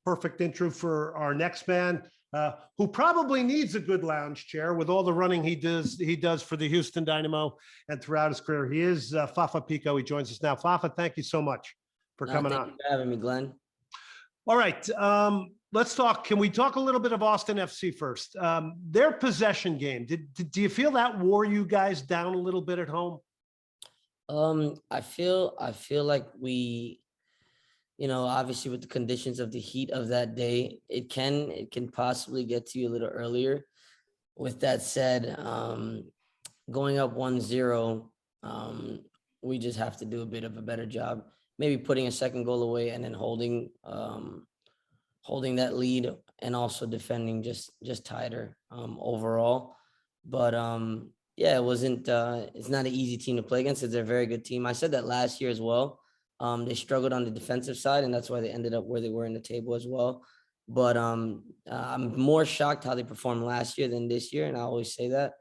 perfect intro for our next man, who probably needs a good lounge chair with all the running he does for the Houston Dynamo and throughout his career. He is Fafa Picualt. He joins us now. Fafa, thank you so much for coming Thank on. you for having me, Glenn. All right. Let's talk. Can we talk a little bit of Austin FC first? Their possession game. Do you feel that wore you guys down a little bit at home? I feel like we, obviously with the conditions of the heat of that day, it can possibly get to you a little earlier. With that said, going up 1-0, we just have to do a bit of a better job. Maybe putting a second goal away and then holding that lead and also defending just tighter overall. But yeah, it's not an easy team to play against. It's a very good team. I said that last year as well. They struggled on the defensive side, and that's why they ended up where they were in the table as well. But I'm more shocked how they performed last year than this year, and I always say that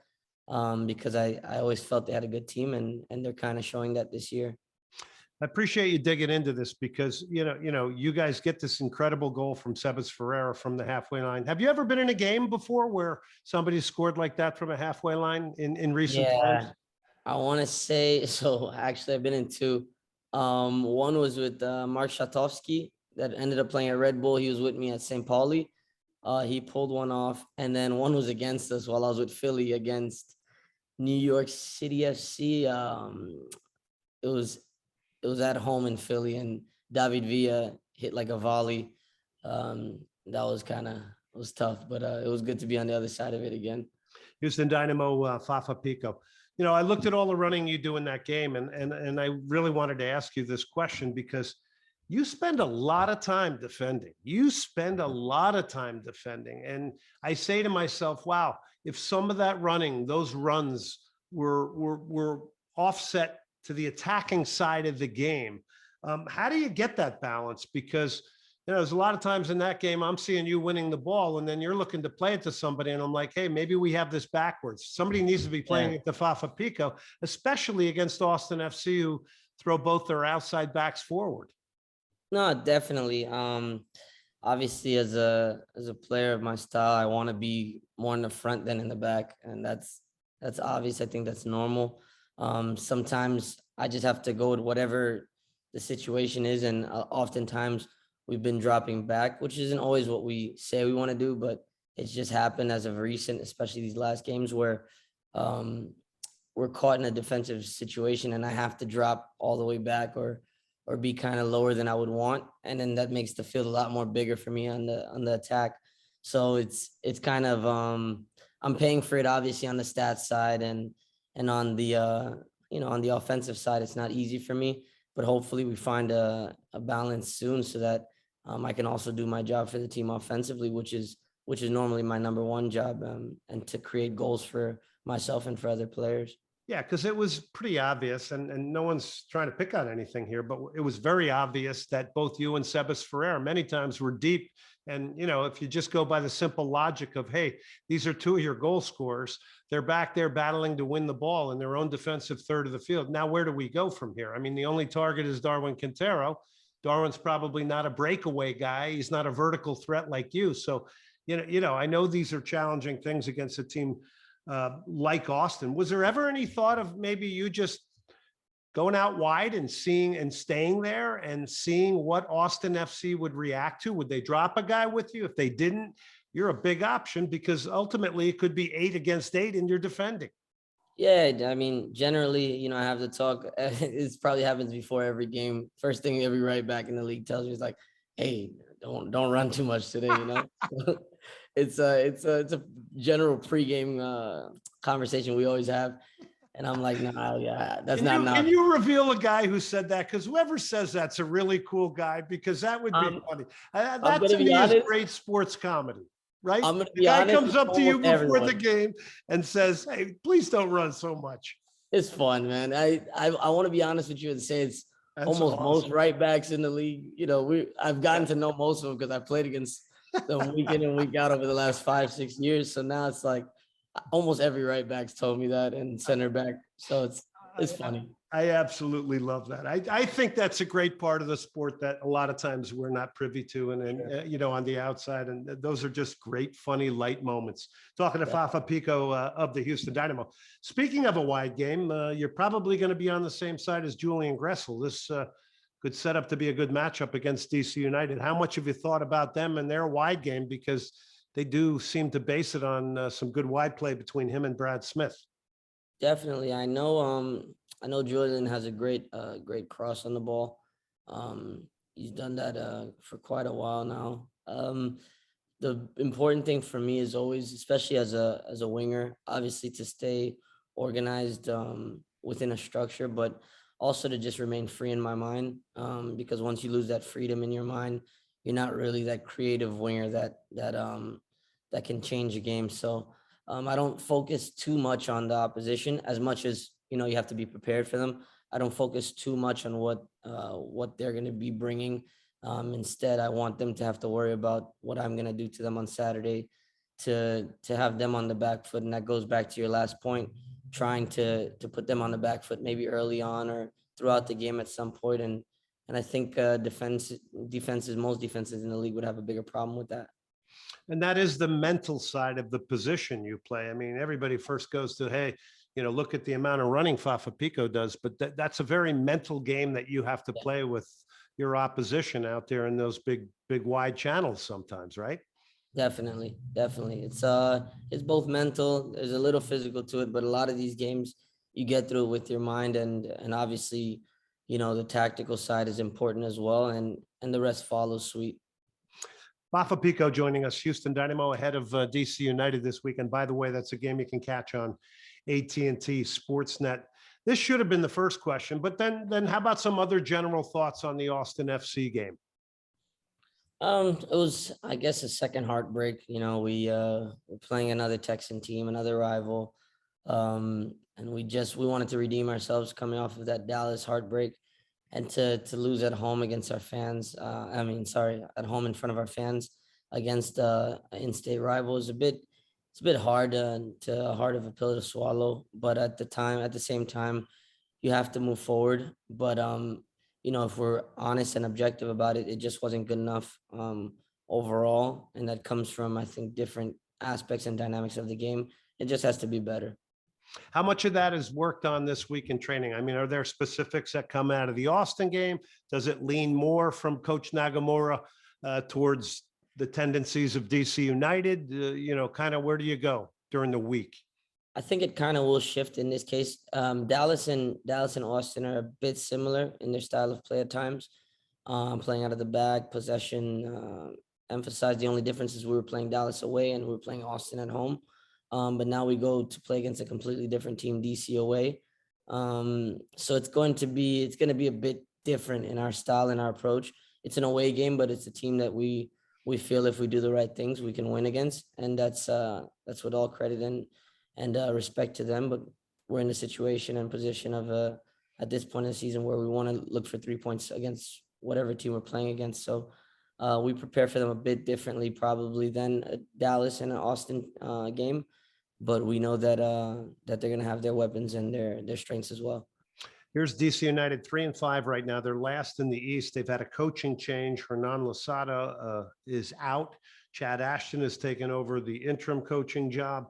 because I always felt they had a good team, and they're kind of showing that this year. I appreciate you digging into this because, you guys get this incredible goal from Sebas Ferreira from the halfway line. Have you ever been in a game before where somebody scored like that from a halfway line in recent times? I want to say, so actually I've been in two. One was with Mark Shatovsky that ended up playing at Red Bull. He was with me at St. Pauli. He pulled one off. And then one was against us while I was with Philly against New York City FC. It was at home in Philly, and David Villa hit like a volley. That was it was tough, but it was good to be on the other side of it again. Houston Dynamo, Fafa Picualt. I looked at all the running you do in that game, and I really wanted to ask you this question because you spend a lot of time defending. And I say to myself, wow, if some of that running, those runs were offset to the attacking side of the game. How do you get that balance? Because there's a lot of times in that game, I'm seeing you winning the ball and then you're looking to play it to somebody. And I'm like, hey, maybe we have this backwards. Somebody needs to be playing it to Fafa Picualt, especially against Austin FC, who throw both their outside backs forward. No, definitely. Obviously as a player of my style, I want to be more in the front than in the back. And that's obvious. I think that's normal. Sometimes I just have to go with whatever the situation is. And oftentimes we've been dropping back, which isn't always what we say we want to do, but it's just happened as of recent, especially these last games where we're caught in a defensive situation and I have to drop all the way back or be kind of lower than I would want. And then that makes the field a lot more bigger for me on the attack. So it's kind of, I'm paying for it obviously on the stats side and on the, on the offensive side, it's not easy for me, but hopefully we find a balance soon so that I can also do my job for the team offensively, which is normally my number one job, and to create goals for myself and for other players. Yeah, because it was pretty obvious, and no one's trying to pick on anything here, but it was very obvious that both you and Sebas Ferreira many times were deep. And, if you just go by the simple logic of, hey, these are two of your goal scorers, they're back there battling to win the ball in their own defensive third of the field. Now, where do we go from here? I mean, the only target is Darwin Quintero. Darwin's probably not a breakaway guy. He's not a vertical threat like you. So, I know these are challenging things against a team like Austin. Was there ever any thought of maybe you just going out wide and staying there and seeing what Austin FC would react to? Would they drop a guy with you? If they didn't, you're a big option because ultimately it could be 8 against 8 and you're defending. Yeah, I mean, generally, I have to talk. It probably happens before every game. First thing every right back in the league tells me is like, hey, don't run too much today, It's a general pregame conversation we always have. And I'm like, nah, yeah, that's not enough. Can you reveal a guy who said that? Because whoever says that's a really cool guy, because that would be funny. That to me is great sports comedy, right? I'm gonna the be guy honest, comes up to you before everyone. the game and says, hey, please don't run so much. It's fun, man. I want to be honest with you and say it's almost awesome. Most right backs in the league. I've gotten to know most of them because I played against them week in and week out over the last 5-6 years. So now it's like almost every right back's told me that, and center back. So it's funny. I absolutely love that. I think that's a great part of the sport that a lot of times we're not privy to, and on the outside, and those are just great, funny, light moments. Talking to Yeah. Fafa Pico of the Houston Dynamo. Speaking of a wide game, you're probably going to be on the same side as Julian Gressel. This could set up to be a good matchup against DC United. How much have you thought about them and their wide game? Because they do seem to base it on some good wide play between him and Brad Smith. Definitely. I know Jordan has a great cross on the ball. He's done that for quite a while now. The important thing for me is always, especially as a winger, obviously to stay organized within a structure, but also to just remain free in my mind. Because once you lose that freedom in your mind, you're not really that creative winger that can change a game. So I don't focus too much on the opposition as much as you have to be prepared for them. I don't focus too much on what they're going to be bringing. Instead, I want them to have to worry about what I'm going to do to them on Saturday to have them on the back foot. And that goes back to your last point, trying to put them on the back foot maybe early on or throughout the game at some point. And I think most defenses in the league would have a bigger problem with that. And that is the mental side of the position you play. I mean, everybody first goes to, hey, look at the amount of running Fafa Pico does, but that's a very mental game that you have to play with your opposition out there in those big wide channels sometimes, right? Definitely. It's both mental. There's a little physical to it, but a lot of these games you get through it with your mind, and obviously, the tactical side is important as well, and the rest follows suite. Fafa Pico joining us, Houston Dynamo ahead of DC United this weekend. By the way, that's a game you can catch on AT&T Sportsnet. This should have been the first question, but then how about some other general thoughts on the Austin FC game? It was, I guess, a second heartbreak. We're playing another Texan team, another rival. And we wanted to redeem ourselves coming off of that Dallas heartbreak, and to lose at home against our fans. At home in front of our fans against in-state rivals. It's a bit hard hard of a pill to swallow, but at the same time, you have to move forward. But if we're honest and objective about it, it just wasn't good enough overall. And that comes from, I think, different aspects and dynamics of the game. It just has to be better. How much of that is worked on this week in training? I mean, are there specifics that come out of the Austin game? Does it lean more from Coach Nagamura towards the tendencies of DC United? Kind of where do you go during the week? I think it kind of will shift in this case. Dallas and Austin are a bit similar in their style of play at times. Playing out of the back, possession, emphasized. The only difference is we were playing Dallas away and we were playing Austin at home. But now we go to play against a completely different team, DC away. So it's going to be a bit different in our style and our approach. It's an away game, but it's a team that we feel if we do the right things, we can win against. And that's with all credit and respect to them. But we're in a situation and position of at this point in the season where we want to look for 3 points against whatever team we're playing against. So we prepare for them a bit differently probably than a Dallas and an Austin game. But we know that they're going to have their weapons and their strengths as well. Here's DC United 3-5 right now. They're last in the East. They've had a coaching change. Hernan Losada is out. Chad Ashton has taken over the interim coaching job.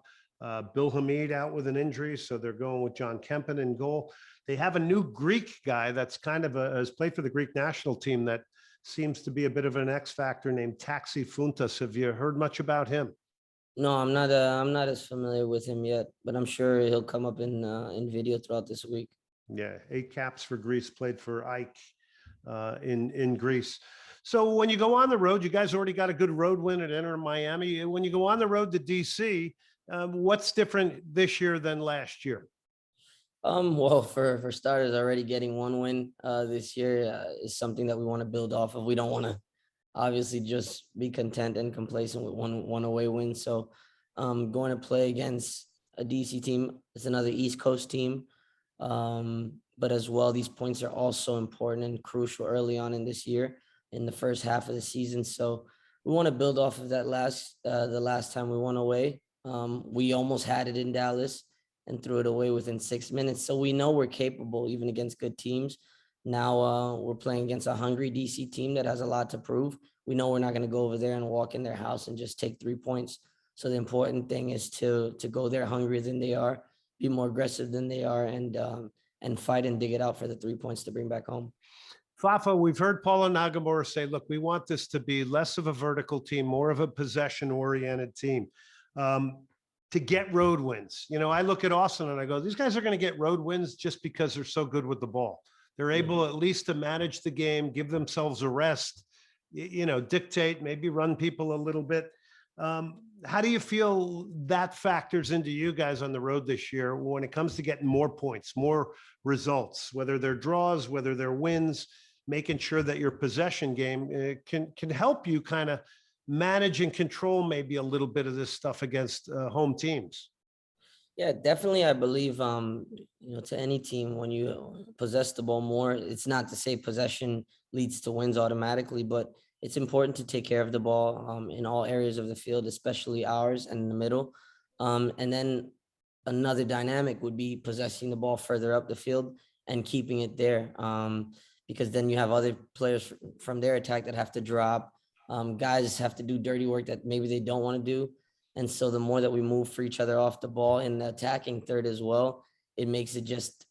Bill Hamid out with an injury, so they're going with John Kempen in goal. They have a new Greek guy that's kind of has played for the Greek national team that seems to be a bit of an X factor named Taxi Funtas. Have you heard much about him? No, I'm not as familiar with him yet, but I'm sure he'll come up in video throughout this week. Yeah, 8 caps for Greece, played for Ike in Greece. So when you go on the road, you guys already got a good road win at Inter Miami. When you go on the road to DC, what's different this year than last year? Well, for starters, already getting one win this year is something that we want to build off of. We don't want to obviously just be content and complacent with one away win. So going to play against a DC team, it's another East Coast team. But as well, these points are also important and crucial early on in this year, in the first half of the season. So we want to build off of that the last time we won away. We almost had it in Dallas, and threw it away within 6 minutes. So we know we're capable even against good teams. Now we're playing against a hungry DC team that has a lot to prove. We know we're not going to go over there and walk in their house and just take 3 points. So the important thing is to go there hungrier than they are, be more aggressive than they are, and fight and dig it out for the 3 points to bring back home. Fafa, we've heard Paulo Nagamura say, look, we want this to be less of a vertical team, more of a possession-oriented team. To get road wins. You know, I look at Austin and I go, these guys are going to get road wins just because they're so good with the ball. They're able at least to manage the game, give themselves a rest, you know, dictate, maybe run people a little bit. How do you feel that factors into you guys on the road this year when it comes to getting more points, more results, whether they're draws, whether they're wins, making sure that your possession game can help you kind of manage and control maybe a little bit of this stuff against home teams? Yeah, definitely. I believe, to any team, when you possess the ball more, it's not to say possession leads to wins automatically, but it's important to take care of the ball in all areas of the field, especially ours and in the middle. And then another dynamic would be possessing the ball further up the field and keeping it there, because then you have other players from their attack that have to drop. Guys have to do dirty work that maybe they don't want to do. And so the more that we move for each other off the ball in the attacking third as well, it makes it just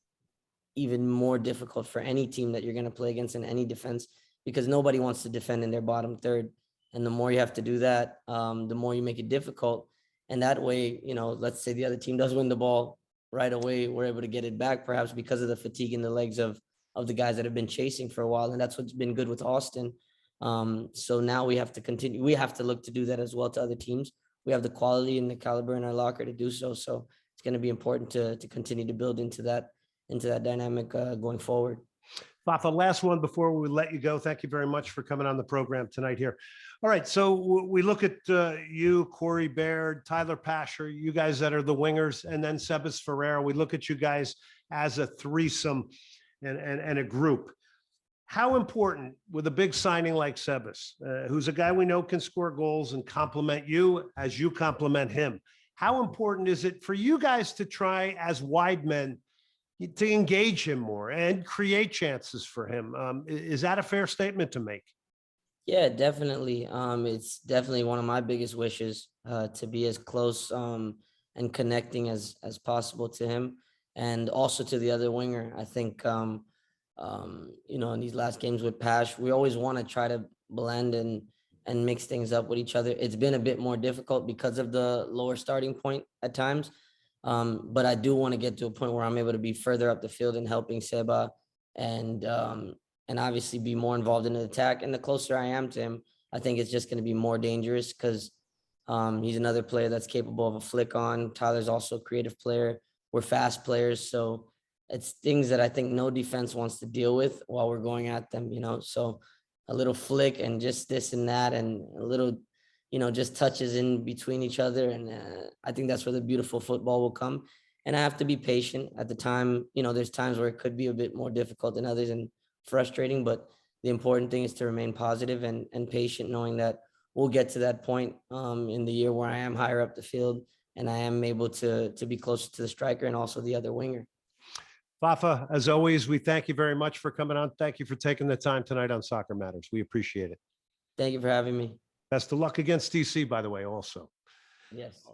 even more difficult for any team that you're going to play against in any defense, because nobody wants to defend in their bottom third. And the more you have to do that, the more you make it difficult. And that way, let's say the other team does win the ball right away, we're able to get it back, perhaps because of the fatigue in the legs of the guys that have been chasing for a while. And that's what's been good with Austin. So now we have to continue. We have to look to do that as well to other teams. We have the quality and the caliber in our locker to do so. So it's going to be important to continue to build into that dynamic going forward. Fafa, last one before we let you go. Thank you very much for coming on the program tonight here. All right, so we look at you, Corey Baird, Tyler Pasher, you guys that are the wingers, and then Sebas Ferreira. We look at you guys as a threesome and a group. How important with a big signing like Sebas, who's a guy we know can score goals and complement you as you complement him? How important is it for you guys to try as wide men to engage him more and create chances for him? Is that a fair statement to make? Yeah, definitely. It's definitely one of my biggest wishes to be as close and connecting as possible to him, and also to the other winger. I think, in these last games with Pash, we always want to try to blend and mix things up with each other. It's been a bit more difficult because of the lower starting point at times. But I do want to get to a point where I'm able to be further up the field and helping Seba and obviously be more involved in the attack. And the closer I am to him, I think it's just going to be more dangerous because he's another player that's capable of a flick on. Tyler's also a creative player. We're fast players. So it's things that I think no defense wants to deal with while we're going at them, so a little flick and just this and that and a little, just touches in between each other. And I think that's where the beautiful football will come. And I have to be patient at the time. There's times where it could be a bit more difficult than others and frustrating, but the important thing is to remain positive and patient, knowing that we'll get to that point in the year where I am higher up the field and I am able to be closer to the striker and also the other winger. Fafa, as always, we thank you very much for coming on. Thank you for taking the time tonight on Soccer Matters. We appreciate it. Thank you for having me. Best of luck against DC, by the way, also. Yes.